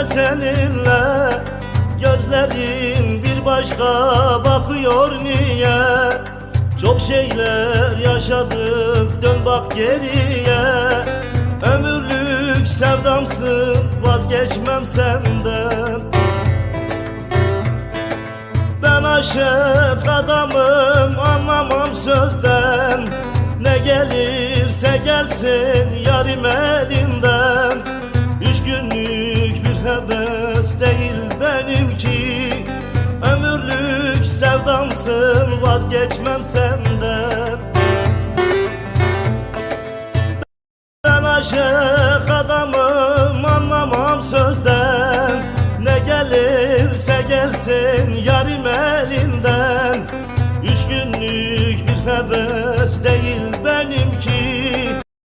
de seninle. Gözlerin bir başka bakıyor niye? Çok şeyler yaşadık, dön bak geriye. Ömürlük sevdamsın, vazgeçmem senden. Ben aşık adamım, anlamam sözden. Ne gelirse gelsin yarim elinden. 3 günlük bir heves değil benimki. Ömürlük sevdamsın, vazgeçmem senden. Ben aşık adamım, anlamam sözden. Ne gelirse gelsin yarim elinden. 3 günlük bir heves